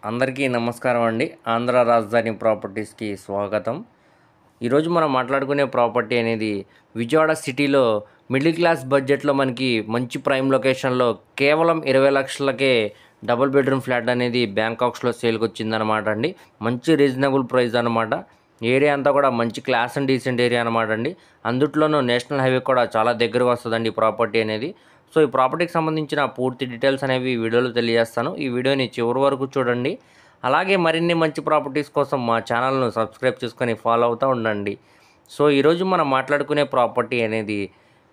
అందరికీ నమస్కారం అండి. ఆంధ్ర రాజధాని ప్రాపర్టీస్‌కి స్వాగతం. ఈరోజు మనం మాట్లాడుకునే ప్రాపర్టీ అనేది విజయవాడ సిటీలో మిడిల్ క్లాస్ బడ్జెట్‌లో మనకి మంచి ప్రైమ్ లొకేషన్‌లో కేవలం 20,00,000కే డబుల్ బెడ్‌రూమ్ ఫ్లాట్ అనేది బ్యాంకాక్స్‌లో సేల్‌కొచ్చిందనమాట అండి. మంచి రీజనబుల్ ప్రైస్ అనమాట. ఏరియా అంతా కూడా మంచి క్లాస్ అండ్ డీసెంట్ ఏరియా అనమాట అండి. అందుట్లోనూ నేషనల్ హైవే కూడా చాలా దగ్గరగా వస్తదండి ఈ ప్రాపర్టీ అనేది. సో, ఈ ప్రాపర్టీకి సంబంధించిన పూర్తి డీటెయిల్స్ అనేవి ఈ వీడియోలో తెలియజేస్తాను. ఈ వీడియోని చివరి వరకు చూడండి. అలాగే మరిన్ని మంచి ప్రాపర్టీస్ కోసం మా ఛానల్‌ను సబ్స్క్రైబ్ చేసుకొని ఫాలో అవుతూ ఉండండి. సో, ఈరోజు మనం మాట్లాడుకునే ప్రాపర్టీ అనేది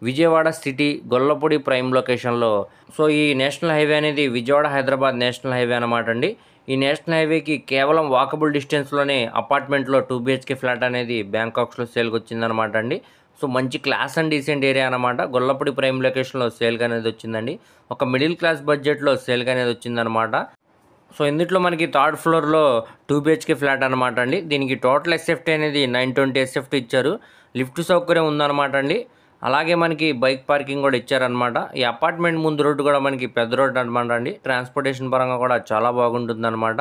విజయవాడ సిటీ గొల్లపూడి ప్రైమ్ లొకేషన్‌లో. సో, ఈ నేషనల్ హైవే అనేది విజయవాడ హైదరాబాద్ నేషనల్ హైవే అనమాట అండి. ఈ నేషనల్ హైవేకి కేవలం వాకబుల్ డిస్టెన్స్‌లోనే అపార్ట్మెంట్‌లో 2 బీహెచ్‌కే ఫ్లాట్ అనేది బ్యాంకాక్స్‌లో సేల్‌కొచ్చిందనమాట అండి. సో, మంచి క్లాస్ అండ్ డీసెంట్ ఏరియా అనమాట. గొల్లపూడి ప్రైమ్ లొకేషన్‌లో సేల్‌గా అనేది వచ్చిందండి. ఒక మిడిల్ క్లాస్ బడ్జెట్‌లో సేల్‌గా అనేది వచ్చిందనమాట. సో, ఇందుట్లో మనకి థర్డ్ ఫ్లోర్‌లో 2 బీహెచ్‌కే ఫ్లాట్ అనమాట అండి. దీనికి టోటల్ ఎస్ఎఫ్టీ అనేది 920 ఎస్ఎఫ్టీ ఇచ్చారు. లిఫ్ట్ సౌకర్యం ఉందనమాట అండి. అలాగే మనకి బైక్ పార్కింగ్ కూడా ఇచ్చారనమాట. ఈ అపార్ట్మెంట్ ముందు రోడ్డు కూడా మనకి పెద్ద రోడ్డు అనమాట అండి. ట్రాన్స్‌పోర్టేషన్ పరంగా కూడా చాలా బాగుంటుందనమాట.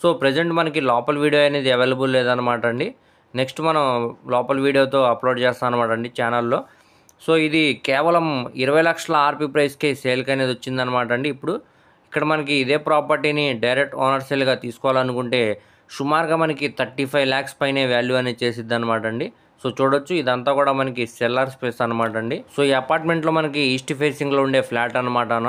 సో, ప్రెజెంట్ మనకి లోపల వీడియో అనేది అవైలబుల్ లేదనమాట అండి. నెక్స్ట్ మనం లోపల వీడియోతో అప్లోడ్ చేస్తాం అనమాట అండి ఛానల్‌లో. సో, ఇది కేవలం 20,00,000 ఆర్‌పీ ప్రైస్‌కే సేల్‌కి అనేది వచ్చిందనమాట అండి ఇప్పుడు. ఇక్కడ మనకి ఇదే ప్రాపర్టీని డైరెక్ట్ ఓనర్ సేల్‌గా తీసుకోవాలనుకుంటే సుమారుగా మనకి 35,00,000 పైనే వాల్యూ అనేది చేసిద్దనమాట అండి. సో, చూడొచ్చు ఇదంతా కూడా మనకి సెల్లార్ స్పేస్ అనమాట అండి. సో, ఈ అపార్ట్మెంట్‌లో మనకి ఈస్ట్ ఫేసింగ్‌లో ఉండే ఫ్లాట్ అనమాటన.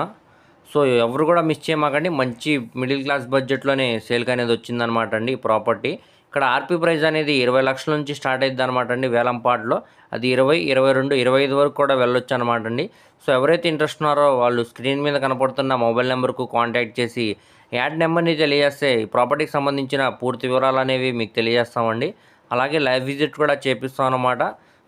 సో, ఎవరు కూడా మిస్ చేయమాకండి. మంచి మిడిల్ క్లాస్ బడ్జెట్‌లోనే సేల్‌కి అనేది వచ్చిందనమాట అండి ఈ ప్రాపర్టీ. ఇక్కడ ఆర్‌పీ ప్రైస్ అనేది 20,00,000 నుంచి స్టార్ట్ అయిద్దనమాట అండి వేలంపాటలో. అది 20, 22, 25 వరకు కూడా వెళ్ళొచ్చనమాట అండి. సో, ఎవరైతే ఇంట్రెస్ట్ ఉన్నారో వాళ్ళు స్క్రీన్ మీద కనపడుతున్న మొబైల్ నెంబర్‌కు కాంటాక్ట్ చేసి యాడ్ నెంబర్‌ని తెలియజేస్తే ఈ ప్రాపర్టీకి సంబంధించిన పూర్తి వివరాలనేవి మీకు తెలియజేస్తామండి. అలాగే లైవ్ విజిట్ కూడా చేపిస్తాం అన్నమాట.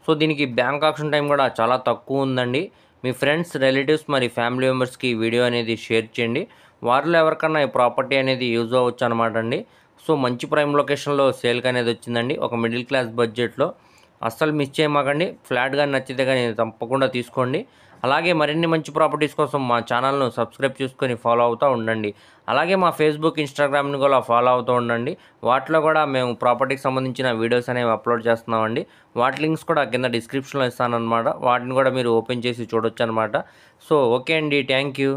సో, దీనికి బ్యాంక్ ఆక్షన్ టైం కూడా చాలా తక్కువ ఉందండి. మీ ఫ్రెండ్స్, రిలేటివ్స్ మరి ఫ్యామిలీ మెంబర్స్‌కి ఈ వీడియో అనేది షేర్ చేయండి. వారిలో ఎవరికన్నా ఈ ప్రాపర్టీ అనేది యూజ్ అవ్వచ్చు అనమాట అండి. సో, మంచి ప్రైమ్ లొకేషన్‌లో సేల్‌కి అనేది వచ్చిందండి. ఒక మిడిల్ క్లాస్ బడ్జెట్‌లో. అస్సలు మిస్ చేయమాకండి. ఫ్లాట్ గాని నచ్చితే గాని తప్పకుండా తీసుకోండి. అలాగే మరిన్ని మంచి ప్రాపర్టీస్ కోసం మా ఛానల్‌ను సబ్స్క్రైబ్ చేసుకొని ఫాలో అవుతూ ఉండండి. అలాగే మా ఫేస్‌బుక్, ఇన్‌స్టాగ్రామ్‌ని కూడా ఫాలో అవుతూ ఉండండి. వాటిలో కూడా మేము ప్రాపర్టీకి సంబంధించిన వీడియోస్ అనేవి అప్లోడ్ చేస్తున్నామండి. వాటి లింక్స్ కూడా కింద డిస్క్రిప్షన్‌లో ఇస్తానన్నమాట. వాటిని కూడా మీరు ఓపెన్ చేసి చూడొచ్చనమాట. సో, ఓకే అండి. Thank you.